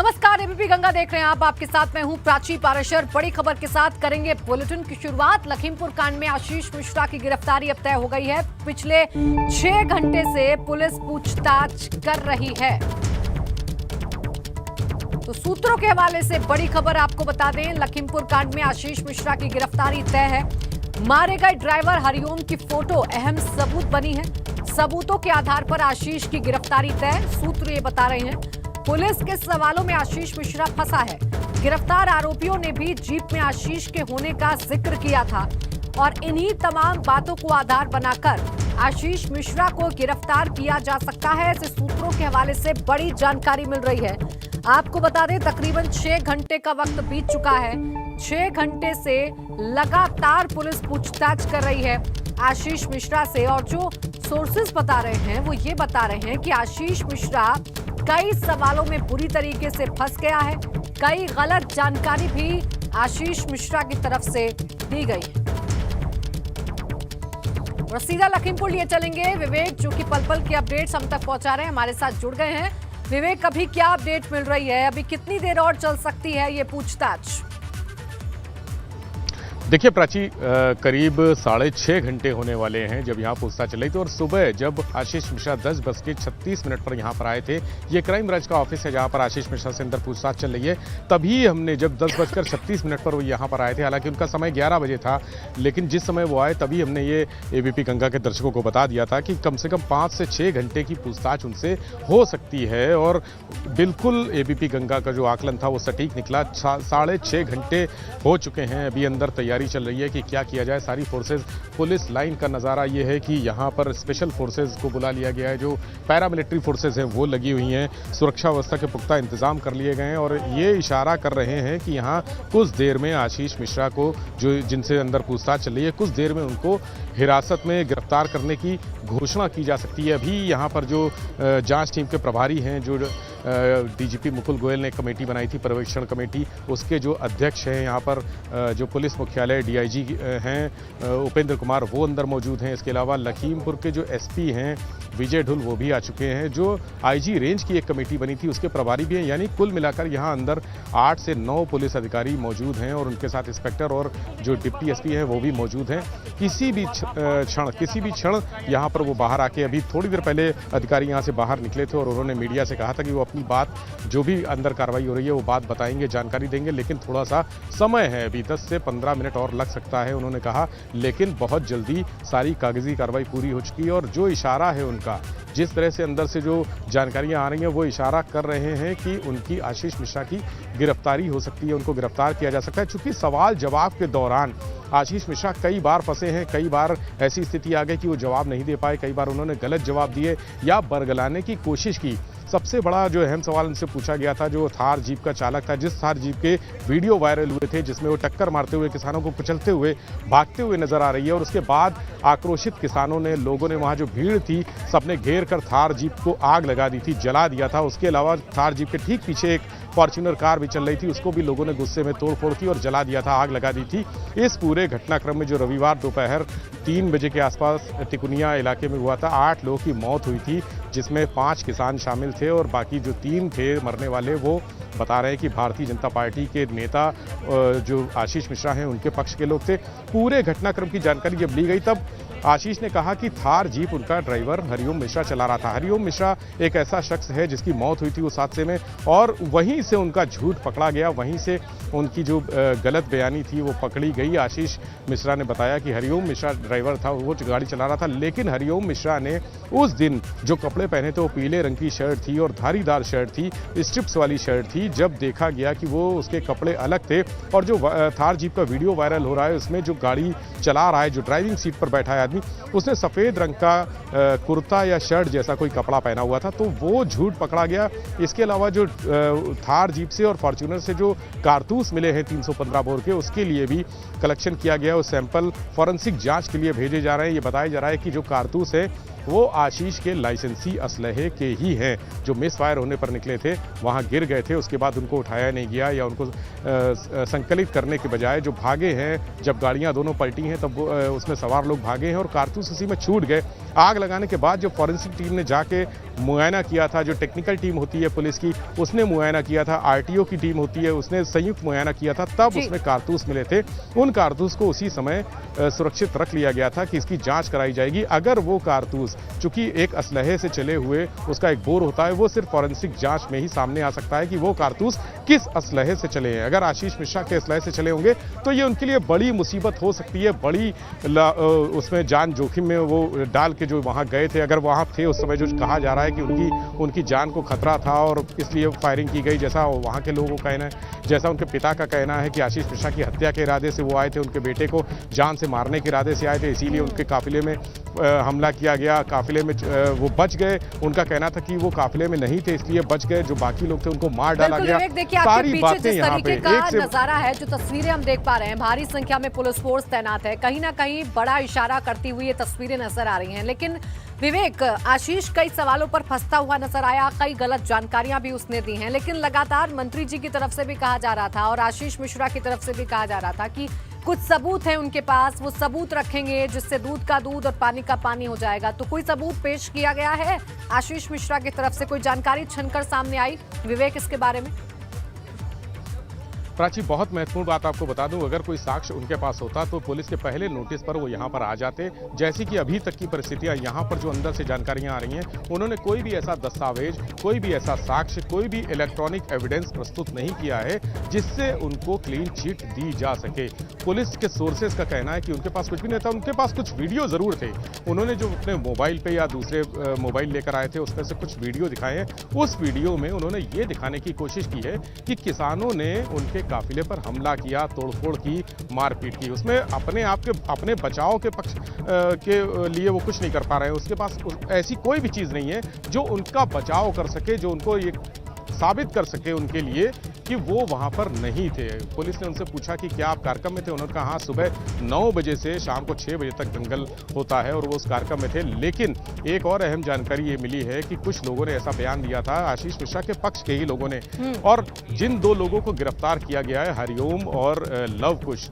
नमस्कार, एबीपी गंगा देख रहे हैं आप। आपके साथ मैं हूं प्राची पाराशर। बड़ी खबर के साथ करेंगे बुलेटिन की शुरुआत। लखीमपुर कांड में आशीष मिश्रा की गिरफ्तारी अब तय हो गई है। पिछले 6 घंटे से पुलिस पूछताछ कर रही है। तो सूत्रों के हवाले से बड़ी खबर आपको बता दें, लखीमपुर कांड में आशीष मिश्रा की गिरफ्तारी तय है। मारे गए ड्राइवर हरिओम की फोटो अहम सबूत बनी है। सबूतों के आधार पर आशीष की गिरफ्तारी तय, सूत्र ये बता रहे हैं। पुलिस के सवालों में आशीष मिश्रा फंसा है। गिरफ्तार आरोपियों ने भी जीप में आशीष के होने का जिक्र किया था और इन्हीं तमाम बातों को आधार बनाकर आशीष मिश्रा को गिरफ्तार किया जा सकता है। ऐसे सूत्रों के हवाले से बड़ी जानकारी मिल रही है। आपको बता दें, तकरीबन 6 घंटे का वक्त बीत चुका है। 6 घंटे से लगातार पुलिस पूछताछ कर रही है आशीष मिश्रा से, और जो सोर्सेज बता रहे हैं वो ये बता रहे हैं कि आशीष मिश्रा कई सवालों में बुरी तरीके से फंस गया है। कई गलत जानकारी भी आशीष मिश्रा की तरफ से दी गई है। और सीधा लखीमपुर लिए चलेंगे। विवेक, जो कि पल पल की अपडेट्स हम तक पहुंचा रहे हैं, हमारे साथ जुड़ गए हैं। विवेक, अभी क्या अपडेट मिल रही है? अभी कितनी देर और चल सकती है ये पूछताछ? देखिए प्राची, करीब 6.5 घंटे होने वाले हैं जब यहाँ पूछताछ चल रही थी। और सुबह जब आशीष मिश्रा 10:36 पर यहाँ पर आए थे, ये क्राइम ब्रांच का ऑफिस है जहाँ पर आशीष मिश्रा से अंदर पूछताछ चल रही है, तभी हमने जब 10:36 पर वो यहाँ पर आए थे, हालांकि उनका समय 11 बजे था, लेकिन जिस समय वो आए तभी हमने ये एबीपी गंगा के दर्शकों को बता दिया था कि कम से कम 5 से 6 घंटे की पूछताछ उनसे हो सकती है। और बिल्कुल एबीपी गंगा का जो आकलन था वो सटीक निकला। 6.5 घंटे हो चुके हैं। अभी अंदर तैयारी चल रही है कि क्या किया जाए। सारी फोर्सेज, पुलिस लाइन का नज़ारा ये है कि यहाँ पर स्पेशल फोर्सेज को बुला लिया गया है, जो पैरामिलिट्री फोर्सेज हैं वो लगी हुई हैं। सुरक्षा व्यवस्था के पुख्ता इंतजाम कर लिए गए हैं और ये इशारा कर रहे हैं कि यहाँ कुछ देर में आशीष मिश्रा को, जो जिनसे अंदर पूछताछ चल रही है, कुछ देर में उनको हिरासत में गिरफ्तार करने की घोषणा की जा सकती है। अभी यहाँ पर जो जांच टीम के प्रभारी हैं, जो डीजीपी मुकुल गोयल ने कमेटी बनाई थी, पर्यवेक्षण कमेटी, उसके जो अध्यक्ष हैं, यहाँ पर जो पुलिस मुख्यालय डीआईजी हैं उपेंद्र कुमार, वो अंदर मौजूद हैं। इसके अलावा लखीमपुर के जो एसपी हैं विजय ढुल, वो भी आ चुके हैं। जो आईजी रेंज की एक कमेटी बनी थी उसके प्रभारी भी हैं। यानी कुल मिलाकर यहाँ अंदर 8 से 9 पुलिस अधिकारी मौजूद हैं और उनके साथ इंस्पेक्टर और जो डिप्टी एसपी हैं वो भी मौजूद हैं। किसी भी क्षण यहाँ पर वो बाहर आके, अभी थोड़ी देर पहले अधिकारी यहाँ से बाहर निकले थे और उन्होंने मीडिया से कहा था कि वो अपनी बात, जो भी अंदर कार्रवाई हो रही है वो बात बताएंगे, जानकारी देंगे, लेकिन थोड़ा सा समय है, अभी 10 से 15 मिनट और लग सकता है उन्होंने कहा, लेकिन बहुत जल्दी सारी कागजी कार्रवाई पूरी हो चुकी है। और जो इशारा है उनका, जिस तरह से अंदर से जो जानकारियां आ रही हैं, वो इशारा कर रहे हैं कि उनकी आशीष मिश्रा की गिरफ्तारी हो सकती है, उनको गिरफ्तार किया जा सकता है। चूंकि सवाल जवाब के दौरान आशीष मिश्रा कई बार फंसे हैं, कई बार ऐसी स्थिति आ गई कि वो जवाब नहीं दे पाए, कई बार उन्होंने गलत जवाब दिए या बरगलाने की कोशिश की। सबसे बड़ा जो अहम सवाल उनसे पूछा गया था, जो थार जीप का चालक था, जिस थार जीप के वीडियो वायरल हुए थे जिसमें वो टक्कर मारते हुए किसानों को कुचलते हुए भागते हुए नजर आ रही है, और उसके बाद आक्रोशित किसानों ने, लोगों ने, वहां जो भीड़ थी सबने घेर कर थार जीप को आग लगा दी थी, जला दिया था। उसके अलावा थार जीप के ठीक पीछे एक फॉर्च्यूनर कार भी चल रही थी, उसको भी लोगों ने गुस्से में तोड़फोड़ की और जला दिया था, आग लगा दी थी। इस पूरे घटनाक्रम में जो रविवार दोपहर 3 बजे के आसपास तिकुनिया इलाके में हुआ था, 8 लोगों की मौत हुई थी, जिसमें 5 किसान शामिल थे और बाकी जो 3 थे मरने वाले, वो बता रहे हैं कि भारतीय जनता पार्टी के नेता जो आशीष मिश्रा हैं उनके पक्ष के लोग थे। पूरे घटनाक्रम की जानकारी जब ली गई तब आशीष ने कहा कि थार जीप उनका ड्राइवर हरिओम मिश्रा चला रहा था। हरिओम मिश्रा एक ऐसा शख्स है जिसकी मौत हुई थी उस हादसे में, और वहीं से उनका झूठ पकड़ा गया, वहीं से उनकी जो गलत बयानी थी वो पकड़ी गई। आशीष मिश्रा ने बताया कि हरिओम मिश्रा ड्राइवर था, वो गाड़ी चला रहा था, लेकिन हरिओम मिश्रा ने उस दिन जो कपड़े पहने थे वो पीले रंग की शर्ट थी और धारीदार शर्ट थी, स्ट्रिप्स वाली शर्ट थी। जब देखा गया कि वो उसके कपड़े अलग थे, और जो थार जीप का वीडियो वायरल हो रहा है उसमें जो गाड़ी चला रहा है, जो ड्राइविंग सीट पर बैठा है, उसने सफेद रंग का कुर्ता या शर्ट जैसा कोई कपड़ा पहना हुआ था, तो वो झूठ पकड़ा गया। इसके अलावा जो थार जीप से और फॉर्च्यूनर से जो कारतूस मिले हैं 315 बोर के, उसके लिए भी कलेक्शन किया गया। वो सैंपल फॉरेंसिक जांच के लिए भेजे जा रहे हैं। ये बताया जा रहा है कि जो कारतूस है वो आशीष के लाइसेंसी असलहे के ही हैं, जो मिस फायर होने पर निकले थे, वहां गिर गए थे, उसके बाद उनको उठाया नहीं गया या उनको संकलित करने के बजाय जो भागे हैं, जब गाड़ियां दोनों पलटी हैं तब उसमें सवार लोग भागे हैं और कारतूस उसी में छूट गए। आग लगाने के बाद जो फॉरेंसिक टीम ने जाके मुआयना किया था, जो टेक्निकल टीम होती है पुलिस की उसने मुआयना किया था, आरटीओ की टीम होती है उसने संयुक्त मुआयना किया था, तब उसमें कारतूस मिले थे। उन कारतूस को उसी समय सुरक्षित रख लिया गया था कि इसकी जांच कराई जाएगी। अगर वो कारतूस चूंकि एक असलहे से चले हुए उसका एक बोर होता है, वो सिर्फ फॉरेंसिक जांच में ही सामने आ सकता है कि वो कारतूस किस असलहे से चले हैं। अगर आशीष मिश्रा के असलहे से चले होंगे तो ये उनके लिए बड़ी मुसीबत हो सकती है, बड़ी उसमें जान जोखिम में वो डाल के जो वहां गए थे। अगर वहां थे उस समय जो कहा जा रहा है कि उनकी जान को खतरा था और इसलिए फायरिंग की गई, जैसा वहां के लोगों का कहना है, जैसा उनके पिता का कहना है कि आशीष मिश्रा की हत्या के इरादे से वो आए थे, उनके बेटे को जान से मारने के इरादे से आए थे, इसीलिए उनके काफिले में हमला किया गया। काफिले में वो बच गए, उनका कहना था कि वो काफिले में नहीं थे इसलिए बच गए, जो बाकी लोग थे उनको मार डाला गया। सारी बातें यहाँ पे एक नजारा है, जो तस्वीरें हम देख पा रहे हैं, भारी संख्या में पुलिस फोर्स तैनात है, कहीं ना कहीं बड़ा इशारा करती हुई ये तस्वीरें नजर आ रही हैं। लेकिन विवेक, आशीष कई सवालों पर फंसता हुआ नजर आया, कई गलत जानकारियां भी उसने दी हैं, लेकिन लगातार मंत्री जी की तरफ से भी कहा जा रहा था और आशीष मिश्रा की तरफ से भी कहा जा रहा था कि कुछ सबूत हैं उनके पास, वो सबूत रखेंगे जिससे दूध का दूध और पानी का पानी हो जाएगा। तो कोई सबूत पेश किया गया है आशीष मिश्रा की तरफ से? कोई जानकारी छनकर सामने आई विवेक इसके बारे में? प्राची, बहुत महत्वपूर्ण बात आपको बता दूं, अगर कोई साक्ष्य उनके पास होता तो पुलिस के पहले नोटिस पर वो यहाँ पर आ जाते। जैसी कि अभी तक की परिस्थितियां यहाँ पर जो अंदर से जानकारियां आ रही हैं, उन्होंने कोई भी ऐसा दस्तावेज, कोई भी ऐसा साक्ष्य, कोई भी इलेक्ट्रॉनिक एविडेंस प्रस्तुत नहीं किया है जिससे उनको क्लीन चिट दी जा सके। पुलिस के सोर्सेज का कहना है कि उनके पास कुछ भी नहीं था, उनके पास कुछ वीडियो जरूर थे। उन्होंने जो अपने मोबाइल पे या दूसरे मोबाइल लेकर आए थे उसमें से कुछ वीडियो दिखाए हैं। उस वीडियो में उन्होंने ये दिखाने की कोशिश की है कि किसानों ने उनके काफिले पर हमला किया, तोड़फोड़ की, मारपीट की। उसमें अपने बचाव के पक्ष के लिए वो कुछ नहीं कर पा रहे हैं। उसके पास ऐसी कोई भी चीज नहीं है जो उनका बचाव कर सके, जो उनको ये साबित कर सके उनके लिए कि वो वहां पर नहीं थे। पुलिस ने उनसे पूछा कि क्या आप कार्यक्रम में थे? उन्होंने कहा हाँ, सुबह 9 बजे से शाम को 6 बजे तक दंगल होता है और वो उस कार्यक्रम में थे। लेकिन एक और अहम जानकारी ये मिली है कि कुछ लोगों ने ऐसा बयान दिया था, आशीष मिश्रा के पक्ष के ही लोगों ने, और जिन दो लोगों को गिरफ्तार किया गया है, हरिओम और लवकुश,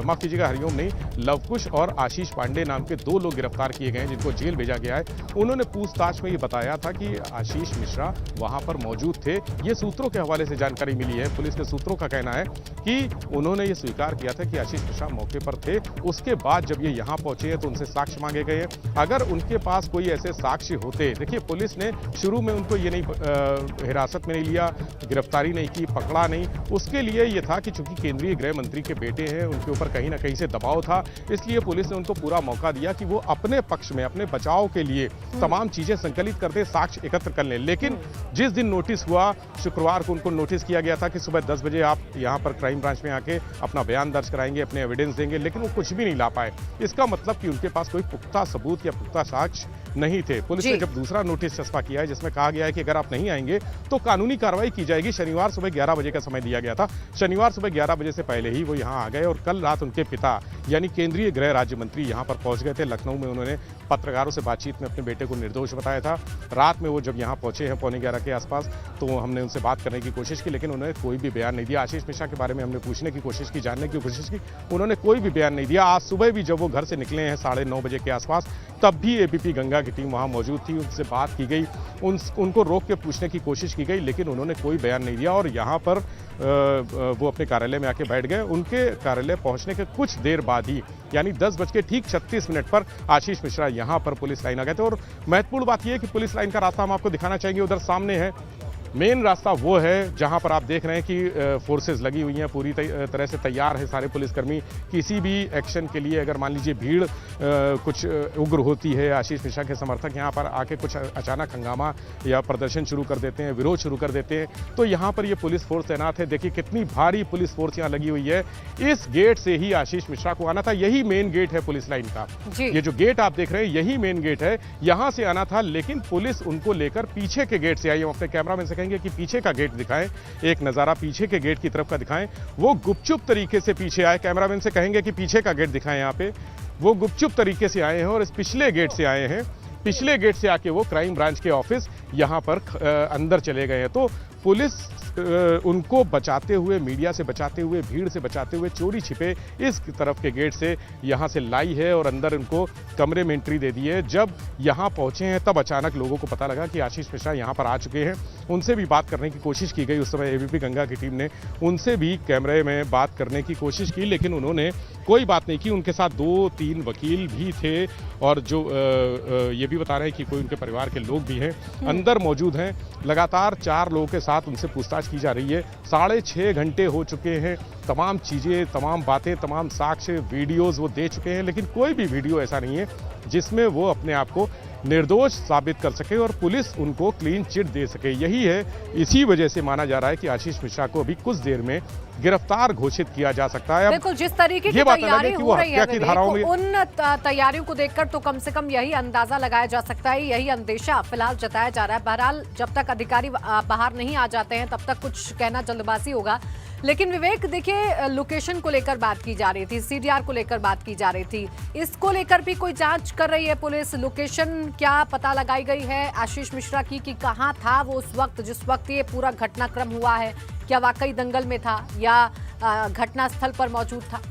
माफ कीजिएगा, हरिओम नहीं, लवकुश और आशीष पांडे नाम के 2 लोग गिरफ्तार किए गए हैं जिनको जेल भेजा गया है। उन्होंने पूछताछ में ये बताया था कि आशीष मिश्रा वहां पर मौजूद थे। ये सूत्रों के हवाले से जानकारी मिली है। पुलिस के सूत्रों का कहना है कि उन्होंने ये स्वीकार किया था कि आशीष मिश्रा मौके पर थे। उसके बाद जब ये यहाँ पहुंचे हैं तो उनसे साक्ष्य मांगे गए हैं। अगर उनके पास कोई ऐसे साक्ष्य होते, देखिए पुलिस ने शुरू में उनको ये नहीं हिरासत में नहीं लिया, गिरफ्तारी नहीं की, पकड़ा नहीं। उसके लिए ये था कि चूंकि केंद्रीय गृह मंत्री के बेटे हैं, उनके ऊपर कहीं ना कहीं से दबाव था, इसलिए पुलिस ने उनको पूरा मौका दिया कि वो अपने पक्ष में, अपने बचाव के लिए तमाम चीजें संकलित कर दे, साक्ष्य एकत्र कर लें। लेकिन जिस दिन नोटिस हुआ, शुक्रवार को उनको नोटिस किया गया था कि सुबह 10 बजे आप यहाँ पर क्राइम ब्रांच में आके अपना बयान दर्ज कराएंगे, अपने एविडेंस देंगे, लेकिन वो कुछ भी नहीं ला पाए। इसका मतलब कि उनके पास कोई पुख्ता सबूत या पुख्ता साक्ष्य नहीं थे। पुलिस ने जब दूसरा नोटिस चस्पा किया है जिसमें कहा गया है कि अगर आप नहीं आएंगे तो कानूनी कार्रवाई की जाएगी, शनिवार सुबह 11 बजे का समय दिया गया था। शनिवार सुबह 11 बजे से पहले ही वो यहाँ आ गए और कल रात उनके पिता यानी केंद्रीय गृह राज्य मंत्री यहाँ पर पहुंच गए थे। लखनऊ में उन्होंने पत्रकारों से बातचीत में अपने बेटे को निर्दोष बताया था। रात में वो जब यहाँ पहुंचे हैं 11:15 के आसपास, तो हमने उनसे बात करने की कोशिश की, लेकिन उन्होंने कोई भी बयान नहीं दिया। आशीष मिश्रा के बारे में हमने पूछने की कोशिश की, जानने की कोशिश की, उन्होंने कोई भी बयान नहीं दिया। आज सुबह भी जब वो घर से निकले हैं 9:30 बजे के आसपास, तब भी एबीपी गंगा की टीम वहाँ मौजूद थी। उनसे बात की गई, उनको रोक के पूछने की कोशिश की गई, लेकिन उन्होंने कोई बयान नहीं दिया और यहाँ पर वो अपने कार्यालय में आके बैठ गए। उनके कार्यालय पहुंचने के कुछ देर बाद ही यानी 10:36 पर आशीष मिश्रा यहाँ पर पुलिस लाइन आ गए थे। और महत्वपूर्ण बात यह है कि पुलिस लाइन का रास्ता हम आपको दिखाना चाहेंगे, उधर सामने है। मेन रास्ता वो है जहां पर आप देख रहे हैं कि फोर्सेस लगी हुई हैं, पूरी तरह से तैयार है सारे पुलिसकर्मी किसी भी एक्शन के लिए। अगर मान लीजिए भीड़ कुछ उग्र होती है, आशीष मिश्रा के समर्थक यहाँ पर आके कुछ अचानक हंगामा या प्रदर्शन शुरू कर देते हैं, विरोध शुरू कर देते हैं, तो यहाँ पर ये पुलिस फोर्स तैनात है। देखिए कितनी भारी पुलिस फोर्स यहाँ लगी हुई है। इस गेट से ही आशीष मिश्रा को आना था, यही मेन गेट है पुलिस लाइन का। ये जो गेट आप देख रहे हैं यही मेन गेट है, यहाँ से आना था, लेकिन पुलिस उनको लेकर पीछे के गेट से आई। हम अपने कैमरामैन से कि पीछे का गेट दिखाएं, एक नजारा पीछे के गेट की तरफ का दिखाएं। वो गुपचुप तरीके से पीछे आए, कैमरामैन से कहेंगे कि पीछे का गेट दिखाएं। यहाँ पे वो गुपचुप तरीके से आए हैं और इस पिछले गेट से आए हैं। पिछले गेट से आके वो क्राइम ब्रांच के ऑफिस यहाँ पर अंदर चले गए हैं। तो पुलिस उनको बचाते हुए, मीडिया से बचाते हुए, भीड़ से बचाते हुए चोरी छिपे इस तरफ के गेट से यहाँ से लाई है और अंदर उनको कमरे में एंट्री दे दी है। जब यहाँ पहुँचे हैं तब अचानक लोगों को पता लगा कि आशीष मिश्रा यहाँ पर आ चुके हैं। उनसे भी बात करने की कोशिश की गई। उस समय एबीपी गंगा की टीम ने उनसे भी कैमरे में बात करने की कोशिश की, लेकिन उन्होंने कोई बात नहीं की। उनके साथ 2-3 वकील भी थे और जो ये भी बता रहे हैं कि कोई उनके परिवार के लोग भी हैं अंदर मौजूद हैं। लगातार 4 लोगों के साथ उनसे पूछताछ की जा रही है। 6.5 घंटे हो चुके हैं। तमाम चीज़ें, तमाम बातें, तमाम साक्ष्य, वीडियोज़ वो दे चुके हैं, लेकिन कोई भी वीडियो ऐसा नहीं है जिसमें वो अपने आप को निर्दोष साबित कर सके और पुलिस उनको क्लीन चिट दे सके। यही है, इसी वजह से माना जा रहा है कि आशीष मिश्रा को अभी कुछ देर में गिरफ्तार घोषित किया जा सकता है। बिल्कुल, जिस तरीके की तैयारी हो रही है विवेक, उन तैयारियों को देखकर तो कम से कम यही अंदाजा लगाया जा सकता है, यही अंदेशा फिलहाल जताया जा रहा है। बहरहाल जब तक अधिकारी बाहर नहीं आ जाते हैं तब तक कुछ कहना जल्दबाजी होगा। लेकिन विवेक देखिए, लोकेशन को लेकर बात की जा रही थी, सीडीआर को लेकर बात की जा रही थी, इसको लेकर भी कोई जांच कर रही है पुलिस? लोकेशन क्या पता लगाई गई है आशीष मिश्रा की कि कहां था वो उस वक्त जिस वक्त ये पूरा घटनाक्रम हुआ है? क्या वाकई दंगल में था या घटना स्थल पर मौजूद था?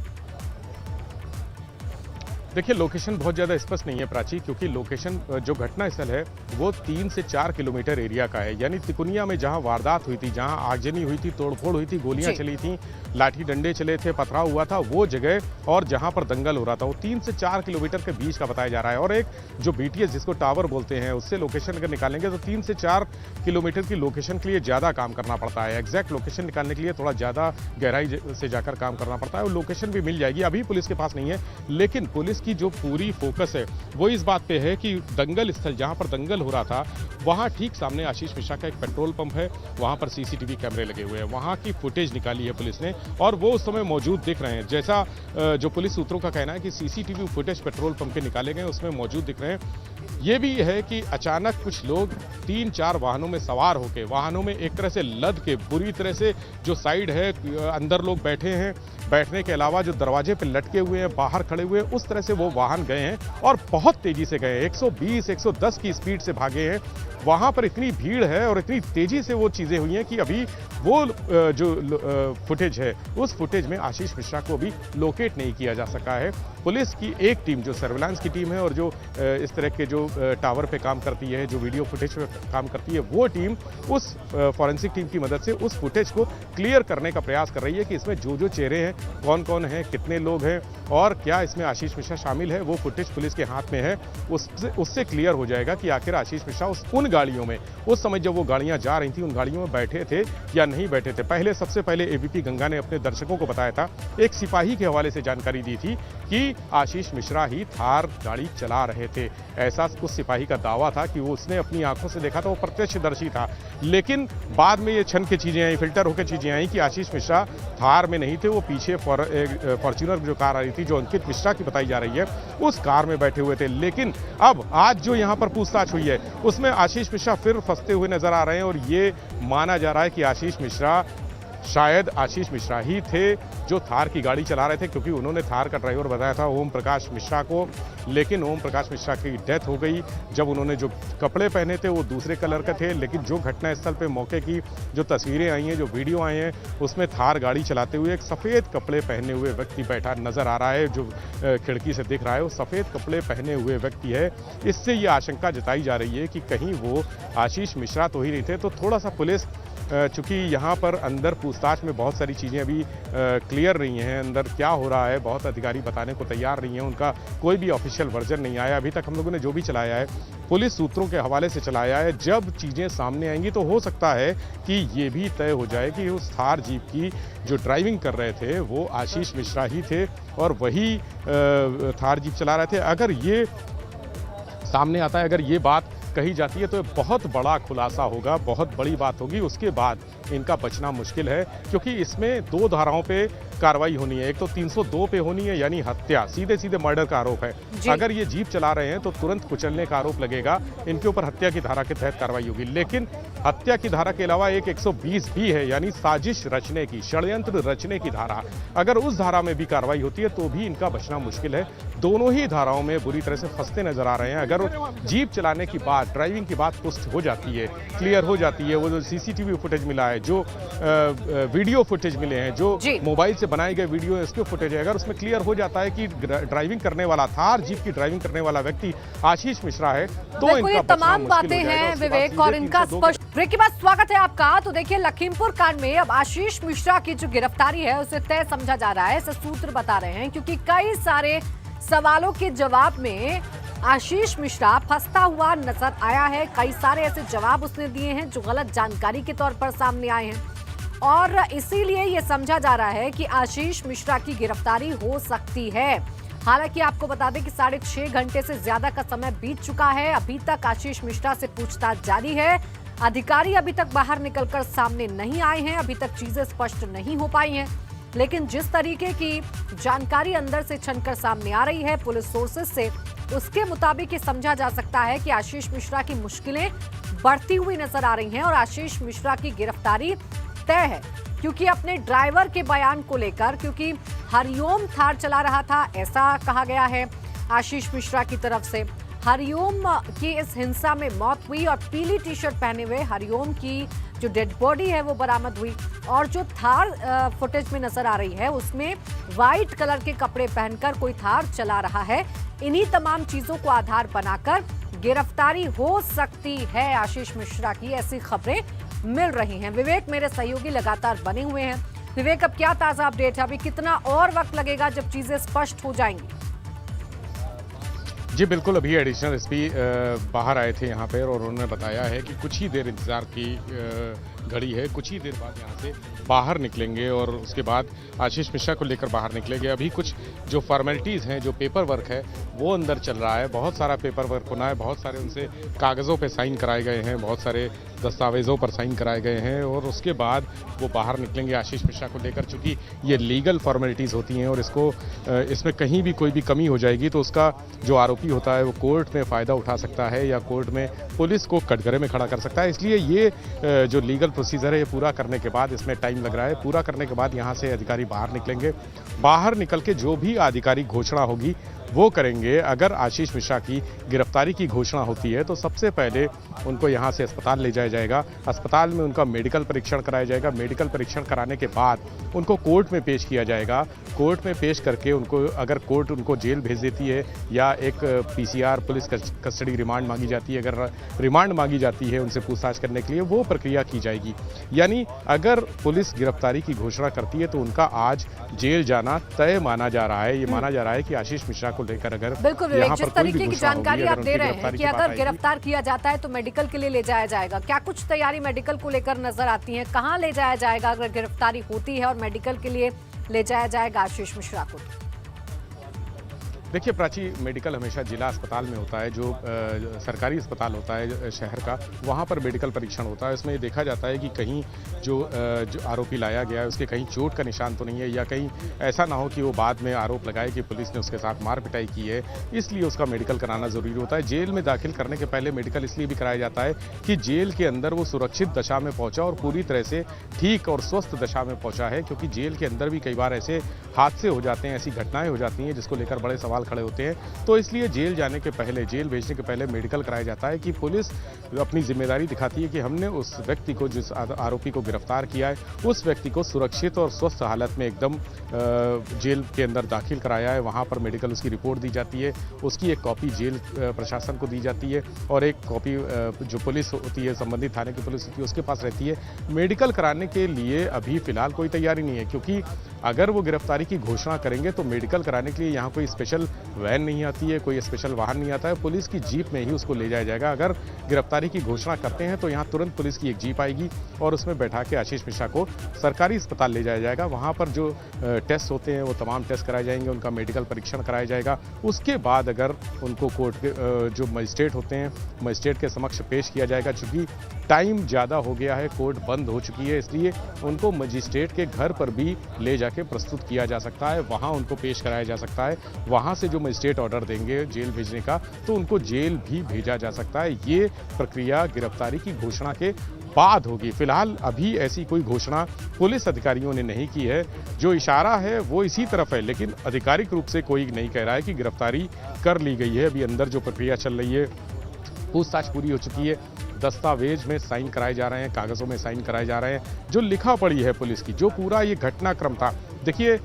देखिए, लोकेशन बहुत ज़्यादा स्पष्ट नहीं है प्राची, क्योंकि लोकेशन जो घटना स्थल है वो 3 से 4 किलोमीटर एरिया का है। यानी तिकोनिया में जहां वारदात हुई थी, जहां आगजनी हुई थी, तोड़फोड़ हुई थी, गोलियां चली थी, लाठी डंडे चले थे, पथराव हुआ था, वो जगह और जहां पर दंगल हो रहा था वो 3 से 4 किलोमीटर के बीच का बताया जा रहा है। और एक जो बीटीएस जिसको टावर बोलते हैं, उससे लोकेशन अगर निकालेंगे तो 3 से 4 किलोमीटर की लोकेशन के लिए ज़्यादा काम करना पड़ता है। एग्जैक्ट लोकेशन निकालने के लिए थोड़ा ज़्यादा गहराई से जाकर काम करना पड़ता है। और लोकेशन भी मिल जाएगी, अभी पुलिस के पास नहीं है, लेकिन पुलिस की जो पूरी फोकस है वो इस बात पे है कि दंगल स्थल जहां पर दंगल हो रहा था वहां ठीक सामने आशीष मिश्रा का एक पेट्रोल पंप है, वहां पर सीसीटीवी कैमरे लगे हुए हैं, वहां की फुटेज निकाली है पुलिस ने और वो उस समय मौजूद दिख रहे हैं। जैसा जो पुलिस सूत्रों का कहना है कि सीसीटीवी फुटेज पेट्रोल पंप के निकाले गए, उसमें मौजूद दिख रहे हैं। ये भी है कि अचानक कुछ लोग 3-4 वाहनों में सवार होकर, वाहनों में एक तरह से लद के बुरी तरह से जो साइड है अंदर लोग बैठे हैं, बैठने के अलावा जो दरवाजे पे लटके हुए हैं, बाहर खड़े हुए हैं, उस तरह से वो वाहन गए हैं और बहुत तेजी से गए हैं। 120-110 की स्पीड से भागे हैं। वहां पर इतनी भीड़ है और इतनी तेजी से वो चीजें हुई हैं कि अभी वो जो फुटेज है उस फुटेज में आशीष मिश्रा को अभी लोकेट नहीं किया जा सका है। पुलिस की एक टीम जो सर्विलांस की टीम है और जो इस तरह के जो टावर पे काम करती है, जो वीडियो फुटेज पे काम करती है, वो टीम उस फॉरेंसिक टीम की मदद से उस फुटेज को क्लियर करने का प्रयास कर रही है कि इसमें जो जो चेहरे हैं, कौन कौन हैं, कितने लोग हैं और क्या इसमें आशीष मिश्रा शामिल है, वो फुटेज पुलिस के हाथ में है। उससे क्लियर हो जाएगा कि आखिर आशीष मिश्रा उन गाड़ियों में, उस समय जब वो गाड़ियां जा रही थी, उन गाड़ियों में बैठे थे या नहीं बैठे थे। सबसे पहले एबीपी गंगा ने अपने दर्शकों को बताया था, एक सिपाही के हवाले से जानकारी दी थी कि आशीष मिश्रा ही थार गाड़ी चला रहे थे। ऐसा उस सिपाही का दावा था कि वो उसने अपनी आंखों से देखा था, वो प्रत्यक्षदर्शी था। लेकिन बाद में ये छन की चीजें आई, फिल्टर होकर चीजें आई कि आशीष मिश्रा थार में नहीं थे, वो पीछे फॉर्च्यूनर जो कार आ रही थी, जो अंकित मिश्रा की बताई जा रही है, उस कार में बैठे हुए थे। लेकिन अब आज जो यहाँ पर पूछताछ हुई है उसमें आशीष मिश्रा फिर फंसते हुए नजर आ रहे हैं और ये माना जा रहा है कि आशीष मिश्रा शायद आशीष मिश्रा ही थे जो थार की गाड़ी चला रहे थे, क्योंकि उन्होंने थार का ड्राइवर बताया था ओम प्रकाश मिश्रा को। लेकिन ओम प्रकाश मिश्रा की डेथ हो गई जब उन्होंने जो कपड़े पहने थे वो दूसरे कलर के थे। लेकिन जो घटनास्थल पे मौके की जो तस्वीरें आई हैं, जो वीडियो आए हैं, उसमें थार गाड़ी चलाते हुए एक सफ़ेद कपड़े पहने हुए व्यक्ति बैठा नजर आ रहा है। जो खिड़की से दिख रहा है वो सफ़ेद कपड़े पहने हुए व्यक्ति है। इससे ये आशंका जताई जा रही है कि कहीं वो आशीष मिश्रा तो ही नहीं थे। तो थोड़ा सा पुलिस, चूँकि यहाँ पर अंदर पूछताछ में बहुत सारी चीज़ें अभी क्लियर नहीं हैं, अंदर क्या हो रहा है बहुत अधिकारी बताने को तैयार नहीं है, उनका कोई भी ऑफिशियल वर्जन नहीं आया अभी तक। हम लोगों ने जो भी चलाया है पुलिस सूत्रों के हवाले से चलाया है। जब चीज़ें सामने आएंगी तो हो सकता है कि ये भी तय हो जाए कि उस थार जीप की जो ड्राइविंग कर रहे थे वो आशीष मिश्रा ही थे और वही थार जीप चला रहे थे। अगर ये सामने आता है, अगर ये बात कही जाती है तो बहुत बड़ा खुलासा होगा, बहुत बड़ी बात होगी। उसके बाद इनका बचना मुश्किल है, क्योंकि इसमें 2 धाराओं पे कार्रवाई होनी है। एक तो 302 पे होनी है, यानी हत्या, सीधे सीधे मर्डर का आरोप है। अगर ये जीप चला रहे हैं तो तुरंत कुचलने का आरोप लगेगा, इनके ऊपर हत्या की धारा के तहत कार्रवाई होगी। लेकिन हत्या की धारा के अलावा एक 120 भी है, यानी साजिश रचने की, षड्यंत्र रचने की धारा। अगर उस धारा में भी कार्रवाई होती है तो भी इनका बचना मुश्किल है। दोनों ही धाराओं में बुरी तरह से फंसते नजर आ रहे हैं। अगर जीप चलाने की बात, ड्राइविंग की बात पुष्ट हो जाती है, क्लियर हो जाती है, वो जो सीसीटीवी फुटेज मिला है, जो वीडियो फुटेज मिले हैं, जो मोबाइल से बनाए गए वीडियो इसके फुटेज है, अगर उसमें क्लियर हो जाता है कि ड्राइविंग करने वाला, थार जीप की ड्राइविंग करने वाला व्यक्ति आशीष मिश्रा है, तो इनका तमाम बातें हैं विवेक और इनका स्पष्ट। ब्रेक के बाद स्वागत है आपका। तो देखिए, लखीमपुर कांड में अब आशीष मिश्रा की जो गिरफ्तारी है उसे तय समझा जा रहा है, ऐसे सूत्र बता रहे हैं, क्योंकि कई सारे सवालों के जवाब में आशीष मिश्रा फंसता हुआ नजर आया है। कई सारे ऐसे जवाब उसने दिए हैं जो गलत जानकारी के तौर पर सामने आए हैं, और इसीलिए यह समझा जा रहा है कि आशीष मिश्रा की गिरफ्तारी हो सकती है। हालांकि आपको बता दें कि 6.5 घंटे से ज्यादा का समय बीत चुका है। अभी तक आशीष मिश्रा से पूछताछ जारी है। अधिकारी अभी तक बाहर निकलकर सामने नहीं आए हैं, अभी तक चीजें स्पष्ट नहीं हो पाई हैं। लेकिन जिस तरीके की जानकारी अंदर से छनकर सामने आ रही है पुलिस सोर्सेज से, उसके मुताबिक ये समझा जा सकता है कि आशीष मिश्रा की मुश्किलें बढ़ती हुई नजर आ रही हैं और आशीष मिश्रा की गिरफ्तारी तय है। क्योंकि अपने ड्राइवर के बयान को लेकर, क्योंकि हरिओम थार चला रहा था, ऐसा कहा गया है आशीष मिश्रा की तरफ से। हरिओम की इस हिंसा में मौत हुई और पीली टी शर्ट पहने हुए हरिओम की जो डेड बॉडी है वो बरामद हुई, और जो थार फुटेज में नजर आ रही है उसमें व्हाइट कलर के कपड़े पहनकर कोई थार चला रहा है। इन्हीं तमाम चीजों को आधार बनाकर गिरफ्तारी हो सकती है आशीष मिश्रा की, ऐसी खबरें मिल रही हैं। विवेक, मेरे सहयोगी लगातार बने हुए हैं। विवेक, अब क्या ताजा अपडेट है? अभी कितना और वक्त लगेगा जब चीजें स्पष्ट हो जाएंगी? जी बिल्कुल, अभी एडिशनल एसपी बाहर आए थे यहाँ पर और उन्होंने बताया है कि कुछ ही देर इंतजार की घड़ी है, कुछ ही देर बाद यहाँ से बाहर निकलेंगे और उसके बाद आशीष मिश्रा को लेकर बाहर निकलेंगे। अभी कुछ जो फॉर्मेलिटीज़ हैं, जो पेपर वर्क है वो अंदर चल रहा है। बहुत सारा पेपर वर्क होना है, बहुत सारे उनसे कागज़ों पे साइन कराए गए हैं, बहुत सारे दस्तावेज़ों पर साइन कराए गए हैं और उसके बाद वो बाहर निकलेंगे आशीष मिश्रा को लेकर। चूँकि ये लीगल फॉर्मेलिटीज़ होती हैं और इसमें कहीं भी कोई भी कमी हो जाएगी तो उसका जो आरोपी होता है वो कोर्ट में फ़ायदा उठा सकता है या कोर्ट में पुलिस को कटघरे में खड़ा कर सकता है। इसलिए ये जो लीगल प्रोसीजर है ये पूरा करने के बाद, इसमें टाइम लग रहा है, पूरा करने के बाद यहाँ से अधिकारी बाहर निकलेंगे। बाहर निकल के जो भी आधिकारिक घोषणा होगी वो करेंगे। अगर आशीष मिश्रा की गिरफ्तारी की घोषणा होती है तो सबसे पहले उनको यहाँ से अस्पताल ले जाया जाएगा। अस्पताल में उनका मेडिकल परीक्षण कराया जाएगा। मेडिकल परीक्षण कराने के बाद उनको कोर्ट में पेश किया जाएगा। कोर्ट में पेश करके उनको, अगर कोर्ट उनको जेल भेज देती है या एक पीसीआर पुलिस कस्टडी रिमांड मांगी जाती है, अगर रिमांड मांगी जाती है उनसे पूछताछ करने के लिए, वो प्रक्रिया की जाएगी। यानी अगर पुलिस गिरफ्तारी की घोषणा करती है तो उनका आज जेल जाना तय माना जा रहा है। ये माना जा रहा है कि आशीष मिश्रा को लेकर अगर बिल्कुल विवेक, जिस तरीके की जानकारी आप दे रहे हैं कि अगर गिरफ्तार किया जाता है तो मेडिकल के लिए ले जाया जाएगा, क्या कुछ तैयारी मेडिकल को लेकर नजर आती है? कहां ले जाया जाएगा अगर गिरफ्तारी होती है और मेडिकल के लिए ले जाया जाएगा आशीष मिश्रा को? देखिए प्राची, मेडिकल हमेशा जिला अस्पताल में होता है, जो सरकारी अस्पताल होता है शहर का, वहाँ पर मेडिकल परीक्षण होता है। इसमें ये देखा जाता है कि कहीं जो आरोपी लाया गया है उसके कहीं चोट का निशान तो नहीं है, या कहीं ऐसा ना हो कि वो बाद में आरोप लगाए कि पुलिस ने उसके साथ मार पिटाई की है, इसलिए उसका मेडिकल कराना ज़रूरी होता है। जेल में दाखिल करने के पहले मेडिकल इसलिए भी कराया जाता है कि जेल के अंदर वो सुरक्षित दशा में पहुँचा और पूरी तरह से ठीक और स्वस्थ दशा में पहुँचा है, क्योंकि जेल के अंदर भी कई बार ऐसे हादसे हो जाते हैं, ऐसी घटनाएं हो जाती हैं जिसको लेकर बड़े सवाल खड़े होते हैं। तो इसलिए जेल जाने के पहले, जेल भेजने के पहले मेडिकल कराया जाता है कि पुलिस अपनी जिम्मेदारी दिखाती है कि हमने उस व्यक्ति को, जिस आरोपी को गिरफ्तार किया है, उस व्यक्ति को सुरक्षित और स्वस्थ हालत में एकदम जेल के अंदर दाखिल कराया है। वहाँ पर मेडिकल उसकी रिपोर्ट दी जाती है, उसकी एक कॉपी जेल प्रशासन को दी जाती है और एक कॉपी जो पुलिस होती है, संबंधित थाने की पुलिस होती है, उसके पास रहती है। मेडिकल कराने के लिए अभी फिलहाल कोई तैयारी नहीं है, क्योंकि अगर वो गिरफ्तारी की घोषणा करेंगे तो मेडिकल कराने के लिए यहाँ कोई स्पेशल वैन नहीं आती है, कोई स्पेशल वाहन नहीं आता है, पुलिस की जीप में ही उसको ले जाया जाएगा। अगर गिरफ्तारी की घोषणा करते हैं तो यहाँ तुरंत पुलिस की एक जीप आएगी और उसमें बैठा के आशीष मिश्रा को सरकारी अस्पताल ले जाया जाएगा। वहाँ पर जो टेस्ट होते हैं वो तमाम टेस्ट कराए जाएंगे, उनका मेडिकल परीक्षण कराया जाएगा। उसके बाद अगर उनको कोर्ट के जो मजिस्ट्रेट होते हैं, मजिस्ट्रेट के समक्ष पेश किया जाएगा। चूँकि टाइम ज़्यादा हो गया है, कोर्ट बंद हो चुकी है, इसलिए उनको मजिस्ट्रेट के घर पर भी ले जाके प्रस्तुत किया जा सकता है, वहाँ उनको पेश कराया जा सकता है। वहाँ से जो मजिस्ट्रेट ऑर्डर देंगे जेल भेजने का, तो उनको जेल भी भेजा जा सकता है। ये प्रक्रिया गिरफ्तारी की घोषणा के बाद होगी। फिलहाल अभी ऐसी कोई घोषणा पुलिस अधिकारियों ने नहीं की है। जो इशारा है वो इसी तरफ है, लेकिन आधिकारिक रूप से कोई नहीं कह रहा है कि गिरफ्तारी कर ली गई है। अभी अंदर जो प्रक्रिया चल रही है, पूछताछ पूरी हो चुकी है, दस्तावेज में साइन कराए जा रहे हैं, कागज़ों में साइन कराए जा रहे हैं। जो लिखा पड़ी है पुलिस की, जो पूरा ये घटनाक्रम था, देखिए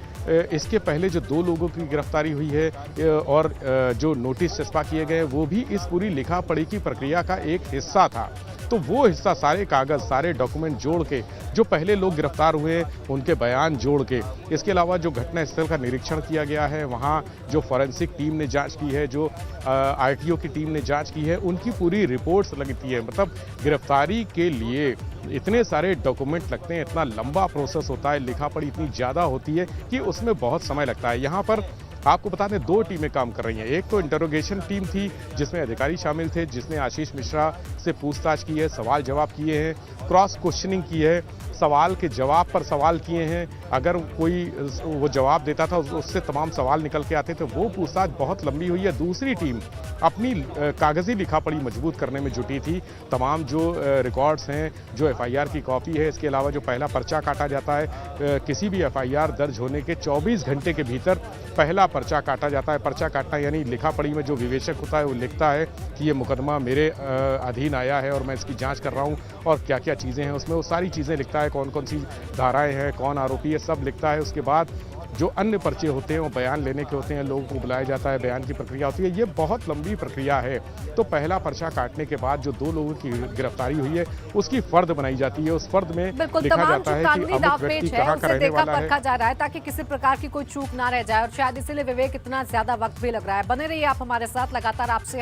इसके पहले जो 2 लोगों की गिरफ्तारी हुई है और जो नोटिस चस्पा किए गए वो भी इस पूरी लिखा पढ़ी की प्रक्रिया का एक हिस्सा था। तो वो हिस्सा, सारे कागज़, सारे डॉक्यूमेंट जोड़ के, जो पहले लोग गिरफ्तार हुए उनके बयान जोड़ के, इसके अलावा जो घटनास्थल का निरीक्षण किया गया है, वहाँ जो फॉरेंसिक टीम ने जांच की है, जो आरटीओ की टीम ने जांच की है, उनकी पूरी रिपोर्ट्स लगती है। मतलब गिरफ्तारी के लिए इतने सारे डॉक्यूमेंट लगते हैं, इतना लंबा प्रोसेस होता है, लिखा पढ़ी इतनी ज़्यादा होती है कि उसमें बहुत समय लगता है। यहाँ पर आपको बता दें 2 टीमें काम कर रही हैं। एक तो इंटरोगेशन टीम थी जिसमें अधिकारी शामिल थे, जिसने आशीष मिश्रा से पूछताछ की है, सवाल जवाब किए हैं, क्रॉस क्वेश्चनिंग की है, सवाल के जवाब पर सवाल किए हैं। अगर कोई वो जवाब देता था उससे तमाम सवाल निकल के आते थे। वो पूछताछ बहुत लंबी हुई है। दूसरी टीम अपनी कागजी लिखा पढ़ी मजबूत करने में जुटी थी। तमाम जो रिकॉर्ड्स हैं, जो एफआईआर की कॉपी है, इसके अलावा जो पहला पर्चा काटा जाता है, किसी भी एफआईआर दर्ज होने के 24 घंटे के भीतर पहला पर्चा काटा जाता है। पर्चा काटना यानी लिखा पढ़ी में जो विवेचक होता है वो लिखता है कि ये मुकदमा मेरे अधीन आया है और मैं इसकी जांच कर रहा हूँ और क्या क्या चीज़ें हैं उसमें, वो सारी चीज़ें लिखता है, कौन कौन सी धाराएं हैं, कौन आरोपी है, सब लिखता है। उसके बाद जो अन्य पर्चे होते हैं वो बयान लेने के होते हैं, लोगों को बुलाया जाता है, बयान की प्रक्रिया होती है। ये बहुत लंबी प्रक्रिया है। तो पहला पर्चा काटने के बाद जो 2 लोगों की गिरफ्तारी हुई है उसकी फर्द बनाई जाती है। उस फर्द में लिखा जाता है कि अमुक व्यक्ति कहाँ का रहने वाला है। परखा जा रहा है ताकि किसी प्रकार की कोई चूक ना रह जाए, और शायद इसीलिए विवेक इतना ज्यादा वक्त भी लग रहा है। बने रहिए आप हमारे साथ, लगातार आपसे